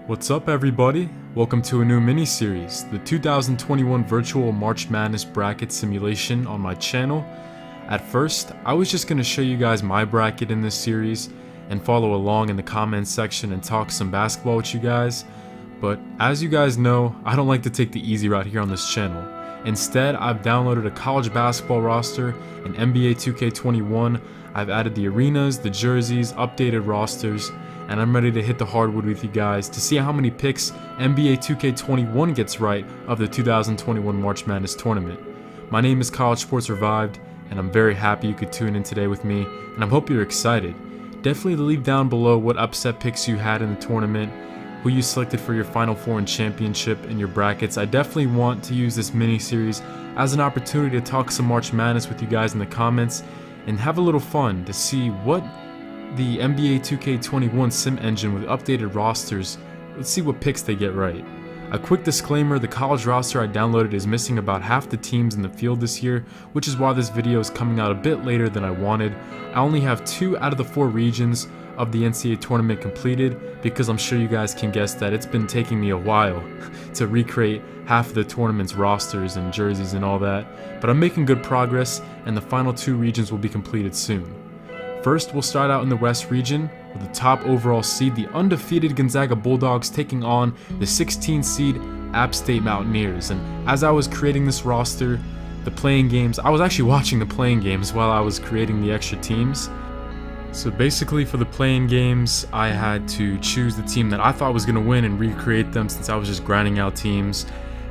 What's up everybody? Welcome to a new mini-series, the 2021 Virtual March Madness Bracket Simulation on my channel. At first, I was just going to show you guys my bracket in this series and follow along in the comments section and talk some basketball with you guys. But as you guys know, I don't like to take the easy route here on this channel. Instead, I've downloaded a college basketball roster, an NBA 2K21, I've added the arenas, the jerseys, updated rosters, and I'm ready to hit the hardwood with you guys to see how many picks NBA 2K21 gets right of the 2021 March Madness Tournament. My name is College Sports Revived, and I'm very happy you could tune in today with me, and I hope you're excited. Definitely leave down below what upset picks you had in the tournament, who you selected for your Final Four and championship in your brackets. I definitely want to use this mini-series as an opportunity to talk some March Madness with you guys in the comments and have a little fun to see what the NBA 2K21 sim engine with updated rosters, let's see what picks they get right. A quick disclaimer, the college roster I downloaded is missing about half the teams in the field this year, which is why this video is coming out a bit later than I wanted. I only have 2 out of the 4 regions of the NCAA Tournament completed, because I'm sure you guys can guess that it's been taking me a while to recreate half of the tournament's rosters and jerseys and all that, but I'm making good progress and the final 2 regions will be completed soon. First, we'll start out in the West region with the top overall seed, the undefeated Gonzaga Bulldogs, taking on the 16 seed App State Mountaineers. And as I was creating this roster, the playing games, I was actually watching the playing games while I was creating the extra teams. So basically for the playing games, I had to choose the team that I thought was going to win and recreate them since I was just grinding out teams.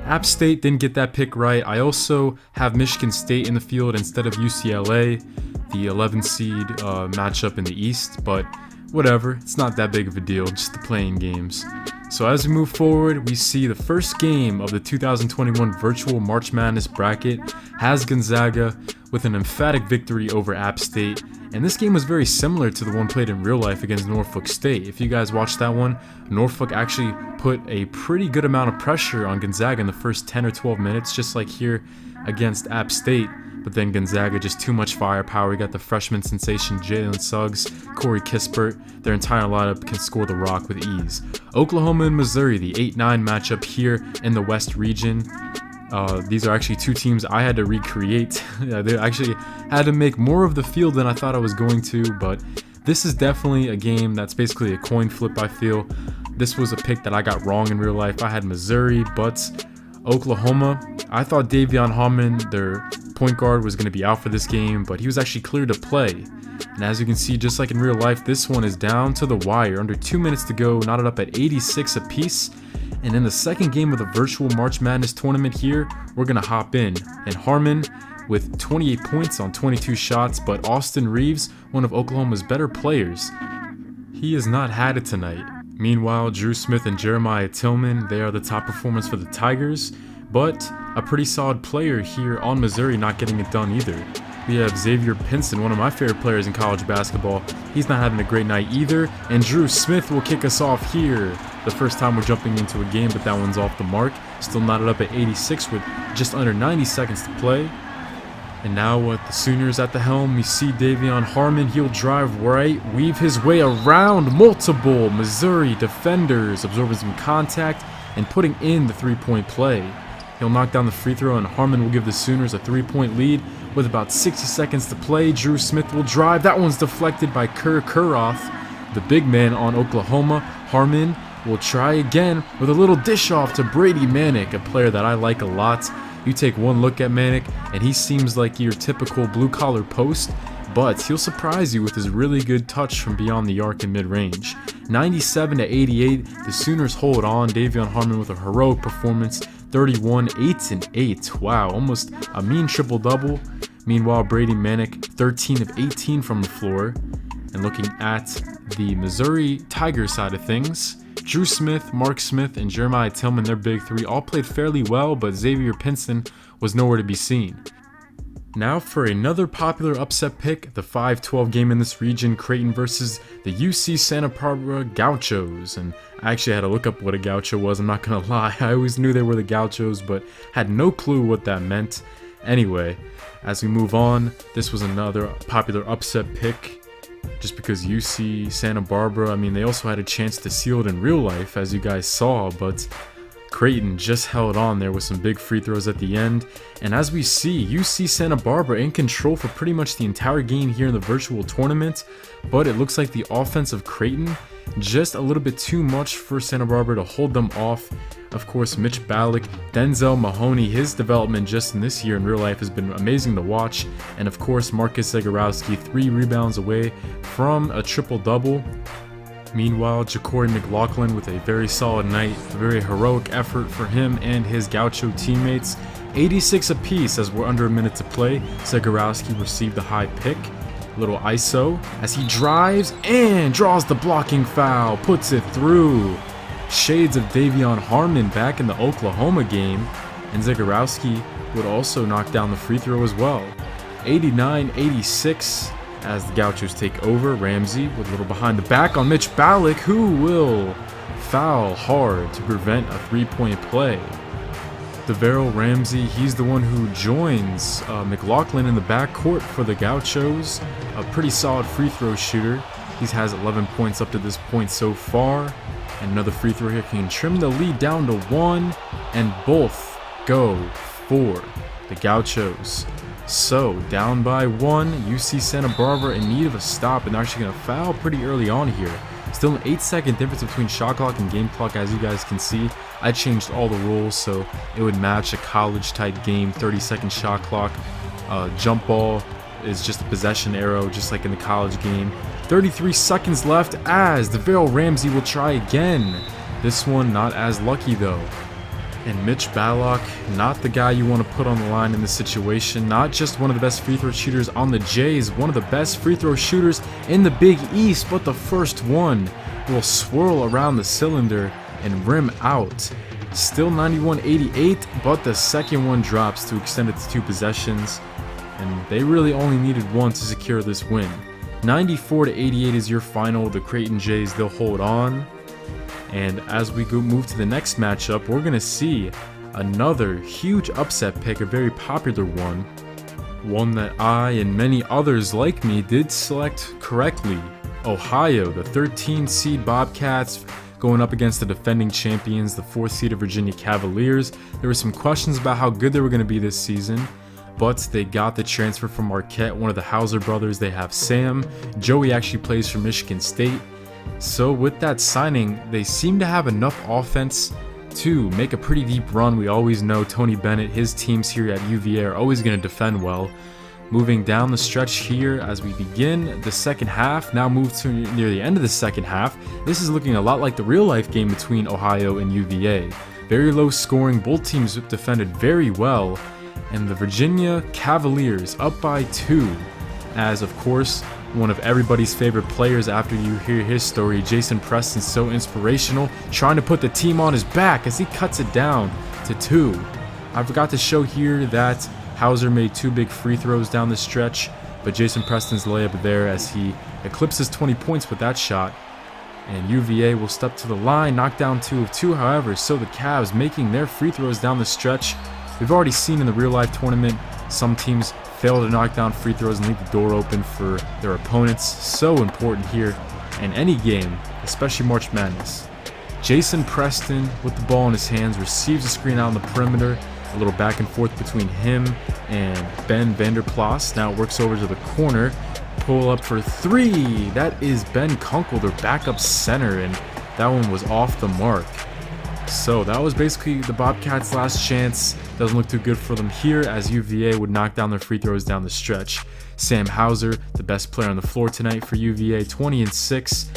App State didn't get that pick right. I also have Michigan State in the field instead of UCLA, the 11 seed matchup in the East, but whatever, it's not that big of a deal, just the playing games. So as we move forward, we see the first game of the 2021 Virtual March Madness Bracket has Gonzaga with an emphatic victory over App State. And this game was very similar to the one played in real life against Norfolk State. If you guys watched that one, Norfolk actually put a pretty good amount of pressure on Gonzaga in the first 10 or 12 minutes, just like here against App State. But then Gonzaga, just too much firepower. We got the freshman sensation Jalen Suggs, Corey Kispert. Their entire lineup can score the rock with ease. Oklahoma and Missouri, the 8-9 matchup here in the West region. These are actually 2 teams I had to recreate. They actually had to make more of the field than I thought I was going to, but this is definitely a game that's basically a coin flip, I feel. This was a pick that I got wrong in real life. I had Missouri, but Oklahoma, I thought Davion Harmon, their point guard, was going to be out for this game, but he was actually cleared to play. And as you can see, just like in real life, this one is down to the wire. Under 2 minutes to go, knotted up at 86 apiece. And in the second game of the Virtual March Madness Tournament here, we're going to hop in. And Harmon with 28 points on 22 shots, but Austin Reeves, one of Oklahoma's better players, he has not had it tonight. Meanwhile, Drew Smith and Jeremiah Tillman, they are the top performers for the Tigers, but a pretty solid player here on Missouri not getting it done either. We have Xavier Pinson, one of my favorite players in college basketball. He's not having a great night either, and Drew Smith will kick us off here. The first time we're jumping into a game, but that one's off the mark. Still knotted up at 86 with just under 90 seconds to play. And now with the Sooners at the helm, we see Davion Harmon. He'll drive right, weave his way around multiple Missouri defenders, absorbing some contact and putting in the 3-point play. He'll knock down the free throw, and Harmon will give the Sooners a 3-point lead with about 60 seconds to play. Drew Smith will drive. That one's deflected by Kerr Kuroth, the big man on Oklahoma. Harmon will try again with a little dish off to Brady Manek, a player that I like a lot. You take one look at Manek, and he seems like your typical blue-collar post, but he'll surprise you with his really good touch from beyond the arc and mid-range. 97 to 88, the Sooners hold on. Davion Harmon with a heroic performance, 31, 8 and 8. Wow, almost a mean triple-double. Meanwhile, Brady Manek, 13 of 18 from the floor. And looking at the Missouri Tigers side of things, Drew Smith, Mark Smith, and Jeremiah Tillman, their big 3, all played fairly well, but Xavier Pinson was nowhere to be seen. Now for another popular upset pick, the 5-12 game in this region, Creighton versus the UC Santa Barbara Gauchos. And I actually had to look up what a gaucho was, I'm not gonna lie. I always knew they were the Gauchos, but had no clue what that meant. Anyway, as we move on, this was another popular upset pick. just because UC Santa Barbara, I mean, they also had a chance to seal it in real life, as you guys saw, but Creighton just held on there with some big free throws at the end. And as we see, UC Santa Barbara in control for pretty much the entire game here in the virtual tournament, but it looks like the offense of Creighton just a little bit too much for Santa Barbara to hold them off. Of course, Mitch Ballack, Denzel Mahoney, his development just in this year in real life has been amazing to watch. And of course, Marcus Zegarowski, 3 rebounds away from a triple-double. Meanwhile, Ja'Cory McLaughlin with a very solid night, a very heroic effort for him and his Gaucho teammates. 86 apiece as we're under a minute to play. Zegarowski received the high pick. Little ISO as he drives and draws the blocking foul, puts it through. Shades of Davion Harmon back in the Oklahoma game, and Zegarowski would also knock down the free throw as well. 89-86 as the Gauchos take over. Ramsey with a little behind the back on Mitch Ballack, who will foul hard to prevent a 3-point play. DeVarrell Ramsey, he's the one who joins McLaughlin in the backcourt for the Gauchos. A pretty solid free throw shooter. He has 11 points up to this point so far. And another free throw here can trim the lead down to 1. And both go for the Gauchos. So, down by 1, UC Santa Barbara in need of a stop, and they're actually going to foul pretty early on here. Still an 8-second difference between shot clock and game clock, as you guys can see. I changed all the rules so it would match a college type game. 30-second shot clock. Jump ball is just a possession arrow, just like in the college game. 33 seconds left as DeVarrell Ramsey will try again. This one not as lucky though. And Mitch Ballack, not the guy you want to put on the line in this situation. Not just one of the best free throw shooters on the Jays, one of the best free throw shooters in the Big East, but the first one will swirl around the cylinder and rim out. Still 91-88, but the second one drops to extend it to 2 possessions, and they really only needed 1 to secure this win. 94-88 is your final. The Creighton Jays, they'll hold on. And as we move to the next matchup, we're going to see another huge upset pick, a very popular one. One that I and many others like me did select correctly. Ohio, the 13 seed Bobcats, going up against the defending champions, the 4th seed of Virginia Cavaliers. There were some questions about how good they were going to be this season, but they got the transfer from Marquette, one of the Hauser brothers. They have Sam. Joey actually plays for Michigan State. So with that signing, they seem to have enough offense to make a pretty deep run. We always know Tony Bennett, his teams here at UVA are always going to defend well. Moving down the stretch here as we begin the second half, now move to near the end of the second half. This is looking a lot like the real life game between Ohio and UVA. Very low scoring, both teams defended very well, and the Virginia Cavaliers up by 2, as of course one of everybody's favorite players after you hear his story, Jason Preston, so inspirational, trying to put the team on his back as he cuts it down to 2. I forgot to show here that Hauser made 2 big free throws down the stretch, but Jason Preston's layup there as he eclipses 20 points with that shot. And UVA will step to the line, knock down 2 of 2, however, so the Cavs making their free throws down the stretch. We've already seen in the real life tournament, some teams fail to knock down free throws and leave the door open for their opponents. So important here in any game, especially March Madness. Jason Preston with the ball in his hands receives a screen out on the perimeter. A little back and forth between him and Ben Vanderplas. Now it works over to the corner. Pull up for 3. That is Ben Kunkel, their backup center, and that one was off the mark. So that was basically the Bobcats' last chance. Doesn't look too good for them here as UVA would knock down their free throws down the stretch. Sam Hauser, the best player on the floor tonight for UVA, 20-6.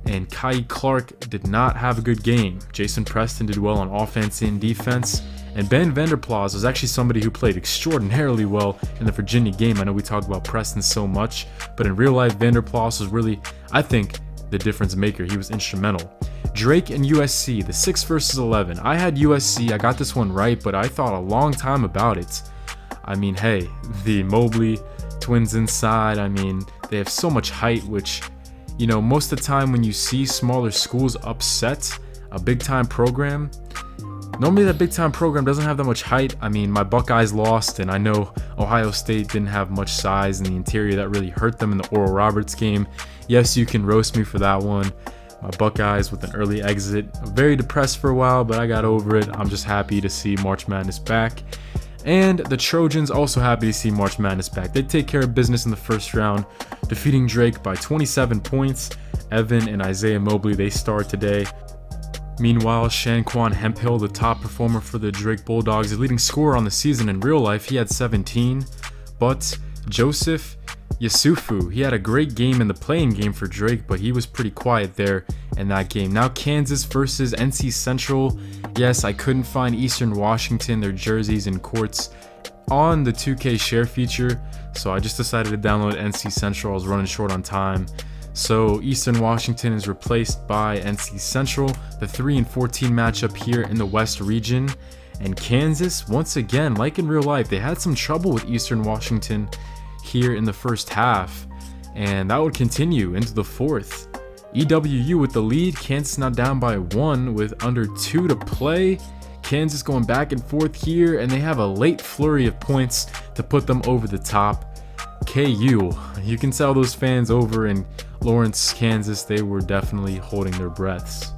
And Kai Clark did not have a good game. Jason Preston did well on offense and defense. And Ben Vanderplas was actually somebody who played extraordinarily well in the Virginia game. I know we talk about Preston so much, but in real life, Vanderplas was really, I think, the difference maker. He was instrumental. Drake and USC, the 6 versus 11. I had USC, I got this one right, but I thought a long time about it. I mean, hey, the Mobley twins inside, I mean, they have so much height, which, you know, most of the time when you see smaller schools upset a big time program, Normally that big time program doesn't have that much height. I mean, my Buckeyes lost, and I know Ohio State didn't have much size in the interior. That really hurt them in the Oral Roberts game. Yes, you can roast me for that one. My Buckeyes with an early exit. Very depressed for a while, but I got over it. I'm just happy to see March Madness back. And the Trojans also happy to see March Madness back. They take care of business in the first round, defeating Drake by 27 points. Evan and Isaiah Mobley, they start today. Meanwhile, Shanquan Hemphill, the top performer for the Drake Bulldogs, the leading scorer on the season in real life, he had 17. But Joseph Yusufu, he had a great game in the playing game for Drake, but he was pretty quiet there in that game. Now Kansas versus NC Central. Yes, I couldn't find Eastern Washington, their jerseys and courts on the 2K share feature, so I just decided to download NC Central. I was running short on time. So Eastern Washington is replaced by NC Central, the 3 and 14 matchup here in the West region. And Kansas, once again, like in real life, they had some trouble with Eastern Washington here in the first half, and that would continue into the fourth. EWU with the lead, Kansas now down by 1 with under 2 to play. Kansas going back and forth here, and they have a late flurry of points to put them over the top. KU, you can tell those fans over in Lawrence, Kansas, they were definitely holding their breaths.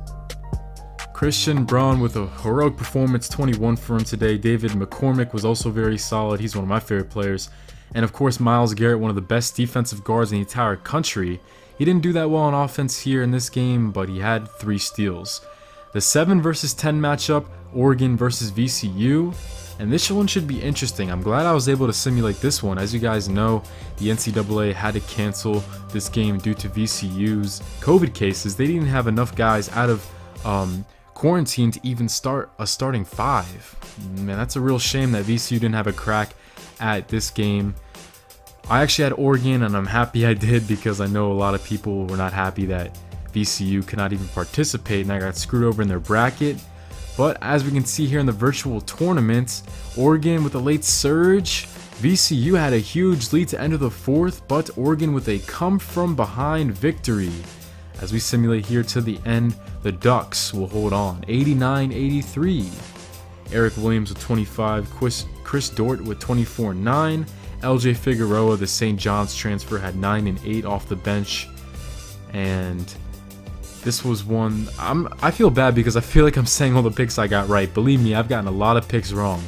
Christian Braun with a heroic performance, 21 for him today. David McCormick was also very solid. He's one of my favorite players. And of course, Myles Garrett, one of the best defensive guards in the entire country. He didn't do that well on offense here in this game, but he had 3 steals. The 7 versus 10 matchup, Oregon versus VCU. And this one should be interesting. I'm glad I was able to simulate this one. As you guys know, the NCAA had to cancel this game due to VCU's COVID cases. They didn't have enough guys out of quarantine to even start a starting 5. Man, that's a real shame that VCU didn't have a crack at this game. I actually had Oregon, and I'm happy I did, because I know a lot of people were not happy that VCU could not even participate, and I got screwed over in their bracket. But as we can see here in the virtual tournament, Oregon with a late surge. VCU had a huge lead to enter the fourth, but Oregon with a come-from-behind victory. As we simulate here to the end, the Ducks will hold on, 89-83. Eric Williams with 25, Chris Dort with 24-9. LJ Figueroa, the St. John's transfer, had 9 and 8 off the bench. And this was one, I feel bad because I feel like I'm saying all the picks I got right. Believe me, I've gotten a lot of picks wrong.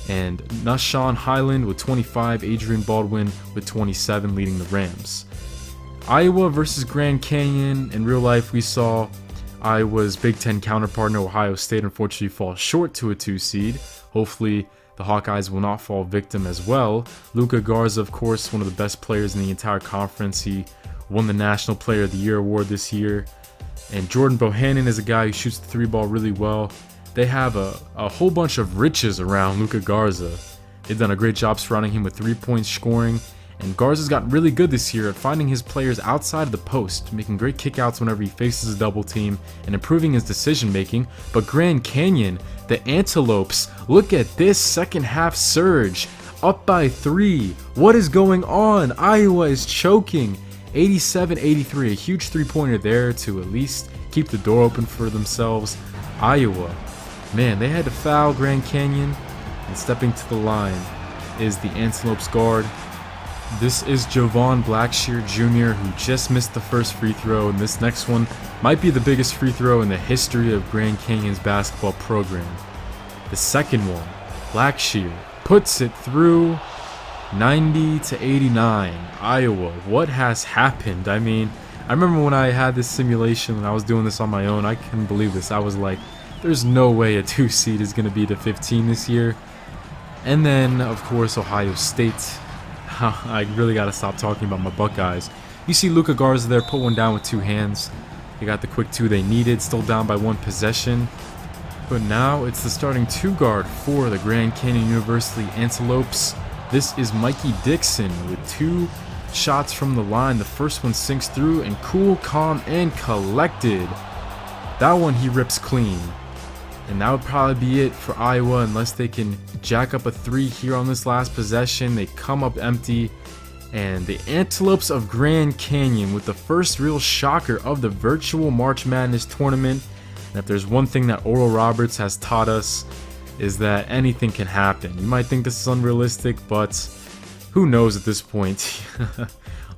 And Nahshon Highland with 25, Adrian Baldwin with 27 leading the Rams. Iowa versus Grand Canyon. In real life, we saw Iowa's Big Ten counterpart, Ohio State, unfortunately fall short to a 2 seed. Hopefully, the Hawkeyes will not fall victim as well. Luka Garza, of course, one of the best players in the entire conference. He won the National Player of the Year award this year. And Jordan Bohannon is a guy who shoots the 3-ball really well. They have a whole bunch of riches around Luka Garza. They've done a great job surrounding him with 3-point scoring. And Garza's gotten really good this year at finding his players outside of the post, making great kickouts whenever he faces a double team, and improving his decision making. But Grand Canyon, the Antelopes, look at this second half surge, up by 3. What is going on? Iowa is choking. 87-83, a huge 3-pointer there to at least keep the door open for themselves. Iowa, man, they had to foul Grand Canyon, and stepping to the line is the Antelopes guard. This is Jovan Blackshear Jr., who just missed the first free throw, and this next one might be the biggest free throw in the history of Grand Canyon's basketball program. The second one, Blackshear puts it through. 90-89. Iowa, what has happened? I mean, I remember when I had this simulation, when I was doing this on my own, I couldn't believe this. I was like, there's no way a 2 seed is going to be the 15 this year. And then, of course, Ohio State. I really got to stop talking about my Buckeyes. You see Luka Garza there, put one down with 2 hands. They got the quick 2 they needed, still down by 1 possession. But now it's the starting 2 guard for the Grand Canyon University Antelopes. This is Mikey Dixon with 2 shots from the line. The first one sinks through, and cool, calm, and collected. That one he rips clean. And that would probably be it for Iowa unless they can jack up a 3 here on this last possession. They come up empty. And the Antelopes of Grand Canyon with the first real shocker of the virtual March Madness tournament. And if there's one thing that Oral Roberts has taught us, is that anything can happen. You might think this is unrealistic, but who knows at this point.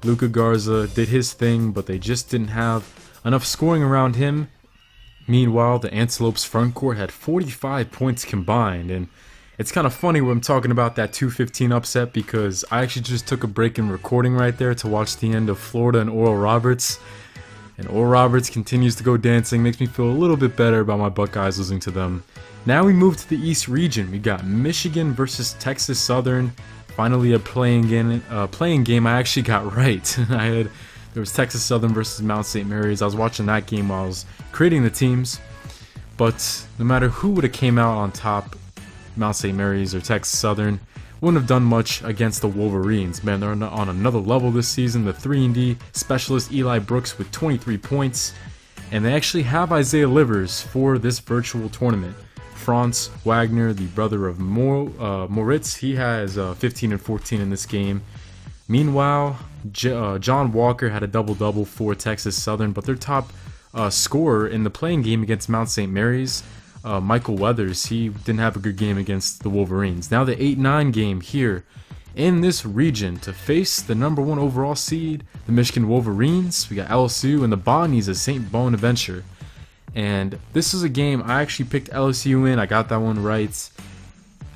Luka Garza did his thing, but they just didn't have enough scoring around him. Meanwhile, the Antelopes front court had 45 points combined, and it's kind of funny when I'm talking about that 215 upset because I actually just took a break in recording right there to watch the end of Florida and Oral Roberts. And Oral Roberts continues to go dancing, makes me feel a little bit better about my Buckeyes losing to them. Now we move to the East region. We got Michigan versus Texas Southern. Finally a playing game I actually got right. There was Texas Southern versus Mount St. Mary's. I was watching that game while I was creating the teams. But no matter who would have came out on top, Mount St. Mary's or Texas Southern, wouldn't have done much against the Wolverines. Man, they're on another level this season. The 3-and-D specialist Eli Brooks with 23 points. And they actually have Isaiah Livers for this virtual tournament. Franz Wagner, the brother of Moritz, he has 15 and 14 in this game. Meanwhile, John Walker had a double-double for Texas Southern, but their top scorer in the playing game against Mount St. Mary's, Michael Weathers, he didn't have a good game against the Wolverines. Now the 8-9 game here in this region to face the #1 overall seed, the Michigan Wolverines. We got LSU and the Bonnies of St Bonaventure. And this is a game I actually picked LSU in. I got that one right.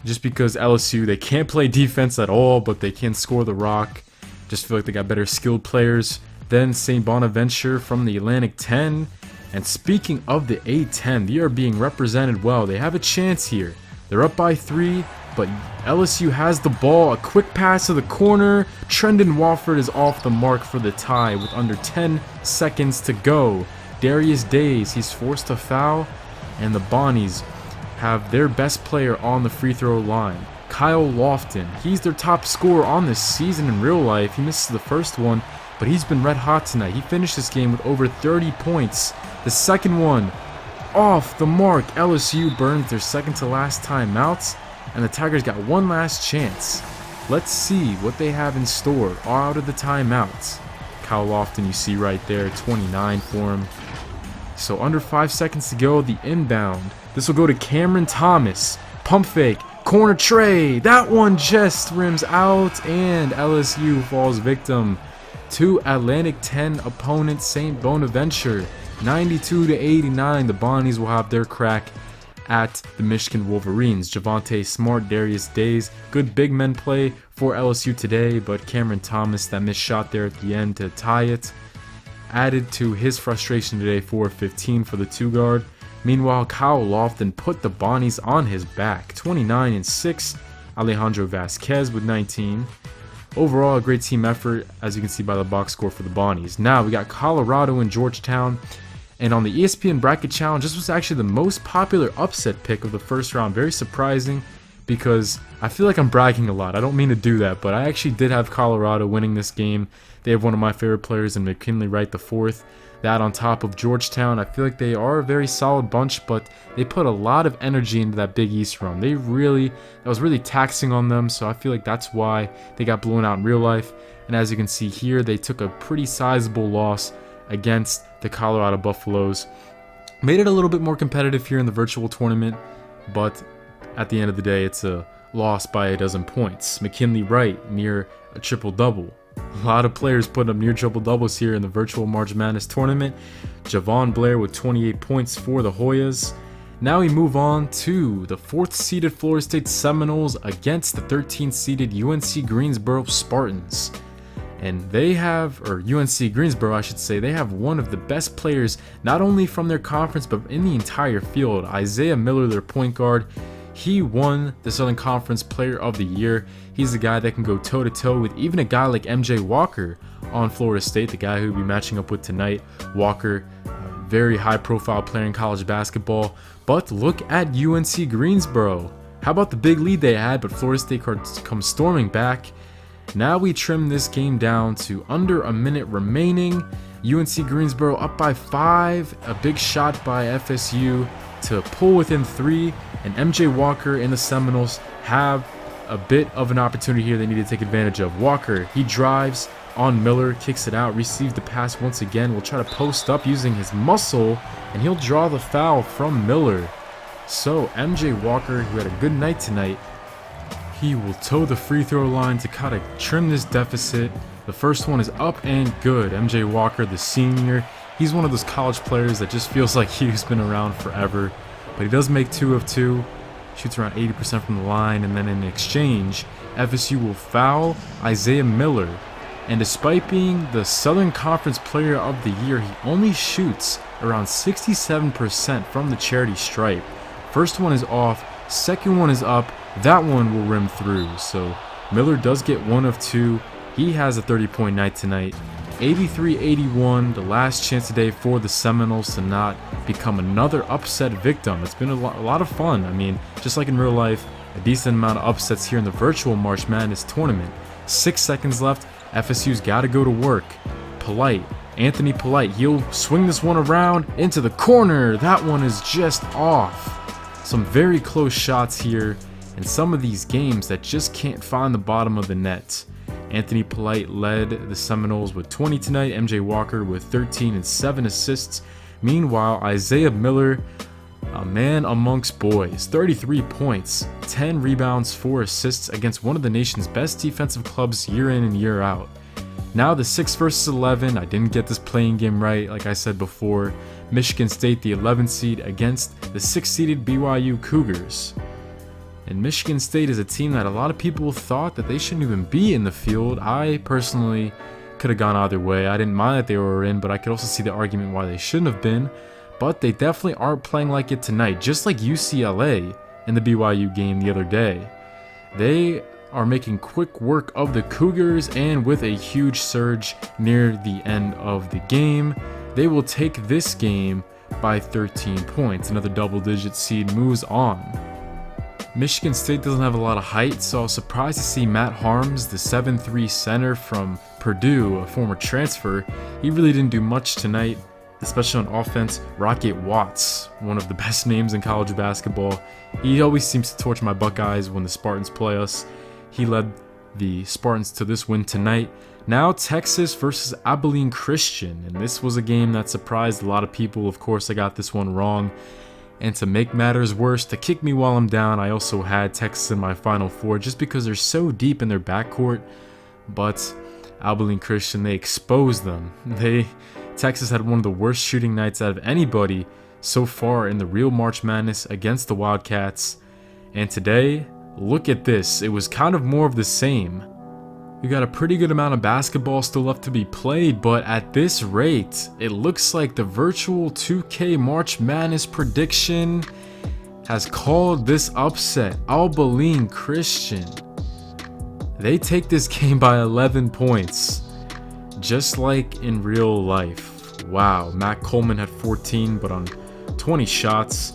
Just because LSU, they can't play defense at all, but they can score the rock. Just feel like they got better skilled players than St Bonaventure from the Atlantic 10. And speaking of the A10, they are being represented well. They have a chance here. They're up by 3, but LSU has the ball. A quick pass to the corner. Trendon Wofford is off the mark for the tie with under 10 seconds to go. Darius Days, he's forced to foul, and the Bonnies have their best player on the free throw line. Kyle Lofton, he's their top scorer on this season in real life. He misses the first one, but he's been red hot tonight. He finished this game with over 30 points. The second one, off the mark. LSU burns their second to last timeouts, and the Tigers got one last chance. Let's see what they have in store out of the timeouts. Kyle Lofton, you see right there, 29 for him. So under 5 seconds to go, the inbound. This will go to Cameron Thomas. Pump fake, corner tray. That one just rims out, and LSU falls victim to Atlantic 10 opponent St Bonaventure. 92-89, the Bonnies will have their crack at the Michigan Wolverines. Javonte Smart, Darius Days, good big men play for LSU today, but Cameron Thomas, that missed shot there at the end to tie it, added to his frustration today. 4-15 for the 2-guard. Meanwhile, Kyle Lofton put the Bonnies on his back. 29-6. Alejandro Vasquez with 19. Overall, a great team effort, as you can see by the box score for the Bonnies. Now we got Colorado and Georgetown. And on the ESPN Bracket Challenge, this was actually the most popular upset pick of the first round. Very surprising, because I feel like I'm bragging a lot. I don't mean to do that, but I actually did have Colorado winning this game. They have one of my favorite players in McKinley Wright IV. That on top of Georgetown, I feel like they are a very solid bunch, but they put a lot of energy into that Big East run. That was really taxing on them, so I feel like that's why they got blown out in real life. And as you can see here, they took a pretty sizable loss against the Colorado Buffaloes. Made it a little bit more competitive here in the virtual tournament, but at the end of the day, it's a loss by a dozen points. McKinley Wright near a triple-double. A lot of players put up near triple-doubles here in the virtual March Madness tournament. Javon Blair with 28 points for the Hoyas. Now we move on to the 4th-seeded Florida State Seminoles against the 13th-seeded UNC Greensboro Spartans. And they have, or UNC Greensboro I should say, they have one of the best players not only from their conference but in the entire field. Isaiah Miller, their point guard. He won the Southern Conference Player of the Year. He's the guy that can go toe-to-toe with even a guy like MJ Walker on Florida State, the guy who we'll be matching up with tonight. Walker, very high-profile player in college basketball. But look at UNC Greensboro. How about the big lead they had, but Florida State comes storming back. Now we trim this game down to under a minute remaining. UNC Greensboro up by 5. A big shot by FSU to pull within 3. And MJ Walker and the Seminoles have a bit of an opportunity here they need to take advantage of. Walker, he drives on Miller, kicks it out, receives the pass once again, will try to post up using his muscle, and he'll draw the foul from Miller. So MJ Walker, who had a good night tonight, he will toe the free throw line to kind of trim this deficit. The first one is up and good. MJ Walker, the senior, he's one of those college players that just feels like he's been around forever, but he does make 2 of 2. Shoots around 80% from the line, and then in exchange, FSU will foul Isaiah Miller. And despite being the Southern Conference Player of the Year, he only shoots around 67% from the charity stripe. First one is off, second one is up, that one will rim through. So Miller does get 1 of 2. He has a 30-point night tonight. 83-81, the last chance today for the Seminoles to not become another upset victim. It's been a lot of fun. I mean, just like in real life, a decent amount of upsets here in the virtual March Madness tournament. 6 seconds left. FSU's got to go to work. Polite, Anthony Polite, he'll swing this one around into the corner. That one is just off. Some very close shots here in some of these games that just can't find the bottom of the net. Anthony Polite led the Seminoles with 20 tonight, MJ Walker with 13 and 7 assists. Meanwhile, Isaiah Miller, a man amongst boys, 33 points, 10 rebounds, 4 assists against one of the nation's best defensive clubs year in and year out. Now the 6 versus 11, I didn't get this playing game right, like I said before. Michigan State, the 11th seed, against the 6th-seeded BYU Cougars. And Michigan State is a team that a lot of people thought that they shouldn't even be in the field. I personally could have gone either way. I didn't mind that they were in, but I could also see the argument why they shouldn't have been. But they definitely aren't playing like it tonight, just like UCLA in the BYU game the other day. They are making quick work of the Cougars, and with a huge surge near the end of the game, they will take this game by 13 points. Another double-digit seed moves on. Michigan State doesn't have a lot of height, so I was surprised to see Matt Harms, the 7'3" center from Purdue, a former transfer. He really didn't do much tonight, especially on offense. Rocket Watts, one of the best names in college basketball. He always seems to torch my Buckeyes when the Spartans play us. He led the Spartans to this win tonight. Now Texas versus Abilene Christian, and this was a game that surprised a lot of people. Of course, I got this one wrong. And to make matters worse, to kick me while I'm down, I also had Texas in my Final Four just because they're so deep in their backcourt. But Abilene Christian, they exposed them. Texas had one of the worst shooting nights out of anybody so far in the real March Madness against the Wildcats. And today, look at this. It was kind of more of the same. We got a pretty good amount of basketball still left to be played, but at this rate, it looks like the virtual 2K March Madness prediction has called this upset. Abilene Christian. They take this game by 11 points, just like in real life. Wow, Matt Coleman had 14, but on 20 shots.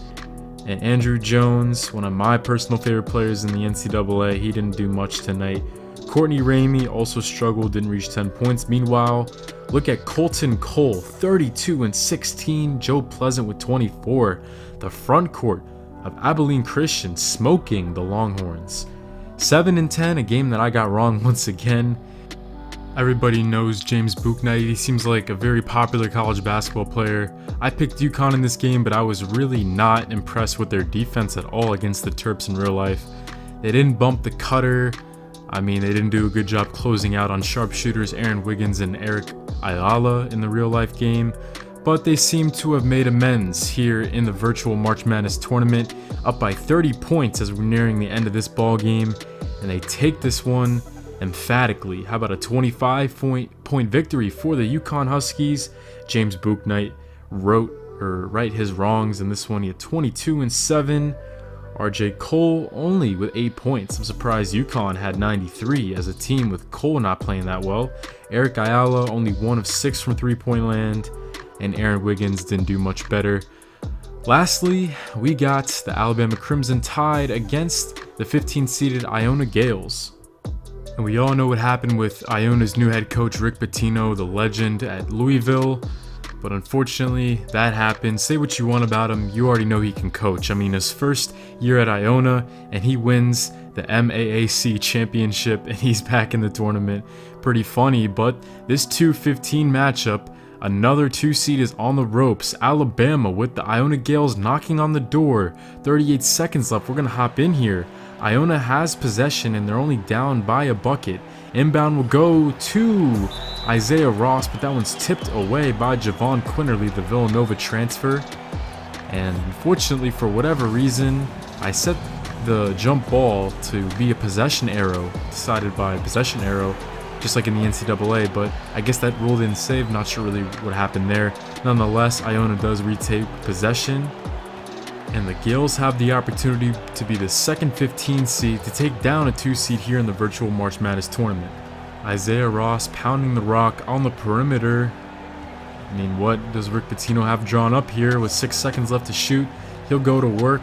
And Andrew Jones, one of my personal favorite players in the NCAA, he didn't do much tonight. Courtney Ramey also struggled, didn't reach 10 points. Meanwhile, look at Colton Cole, 32 and 16. Joe Pleasant with 24. The front court of Abilene Christian smoking the Longhorns. 7 and 10, a game that I got wrong once again. Everybody knows James Bouknight. He seems like a very popular college basketball player. I picked UConn in this game, but I was really not impressed with their defense at all against the Terps in real life. They didn't bump the cutter. I mean, they didn't do a good job closing out on sharpshooters Aaron Wiggins and Eric Ayala in the real life game, but they seem to have made amends here in the virtual March Madness tournament, up by 30 points as we're nearing the end of this ball game, and they take this one emphatically. How about a 25-point victory for the Yukon Huskies? James Bouknight right his wrongs in this one. He had 22 and 7. RJ Cole only with 8 points. I'm surprised UConn had 93 as a team with Cole not playing that well. Eric Ayala only 1 of 6 from three-point land, and Aaron Wiggins didn't do much better. Lastly, we got the Alabama Crimson Tide against the 15th-seeded Iona Gales. And we all know what happened with Iona's new head coach Rick Pitino, the legend at Louisville. But unfortunately, that happened. Say what you want about him, you already know he can coach. I mean, his first year at Iona, and he wins the MAAC championship, and he's back in the tournament. Pretty funny, but this 2-15 matchup, another 2 seed is on the ropes. Alabama with the Iona Gales knocking on the door. 38 seconds left. We're going to hop in here. Iona has possession and they're only down by a bucket. Inbound will go to Isaiah Ross, but that one's tipped away by Javon Quinterly, the Villanova transfer. And unfortunately, for whatever reason, I set the jump ball to be a possession arrow, decided by a possession arrow, just like in the NCAA, but I guess that rule didn't save. Not sure really what happened there. Nonetheless, Iona does retake possession, and the Gales have the opportunity to be the second 15 seed to take down a 2 seed here in the virtual March Madness tournament. Isaiah Ross pounding the rock on the perimeter. I mean, what does Rick Pitino have drawn up here with 6 seconds left to shoot? He'll go to work.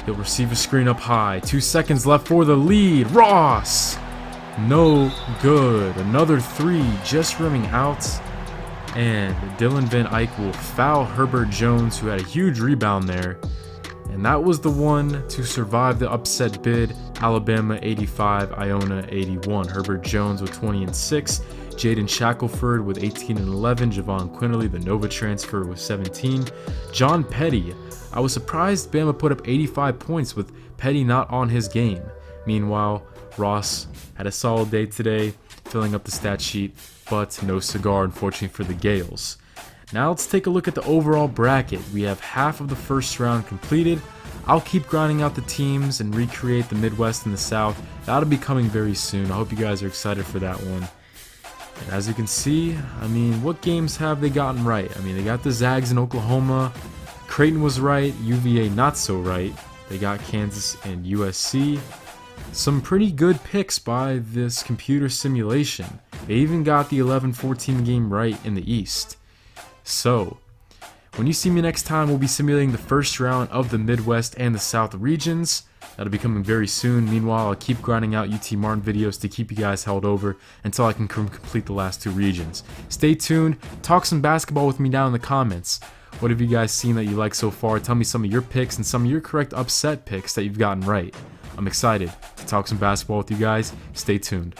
He'll receive a screen up high. 2 seconds left for the lead. Ross! No good. Another 3 just rimming out. And Dylan Van Eyck will foul Herbert Jones, who had a huge rebound there. And that was the one to survive the upset bid. Alabama 85, Iona 81. Herbert Jones with 20 and 6. Jaden Shackelford with 18 and 11. Javon Quinterly, the Nova transfer, with 17. John Petty. I was surprised Bama put up 85 points with Petty not on his game. Meanwhile, Ross had a solid day today, filling up the stat sheet, but no cigar, unfortunately, for the Gales. Now let's take a look at the overall bracket. We have half of the first round completed. I'll keep grinding out the teams and recreate the Midwest and the South. That'll be coming very soon. I hope you guys are excited for that one. And as you can see, I mean, what games have they gotten right? I mean, they got the Zags in Oklahoma. Creighton was right. UVA not so right. They got Kansas and USC. Some pretty good picks by this computer simulation. They even got the 11-14 game right in the East. So, when you see me next time, we'll be simulating the first round of the Midwest and the South regions. That'll be coming very soon. Meanwhile, I'll keep grinding out UT Martin videos to keep you guys held over until I can complete the last 2 regions. Stay tuned. Talk some basketball with me down in the comments. What have you guys seen that you like so far? Tell me some of your picks and some of your correct upset picks that you've gotten right. I'm excited to talk some basketball with you guys. Stay tuned.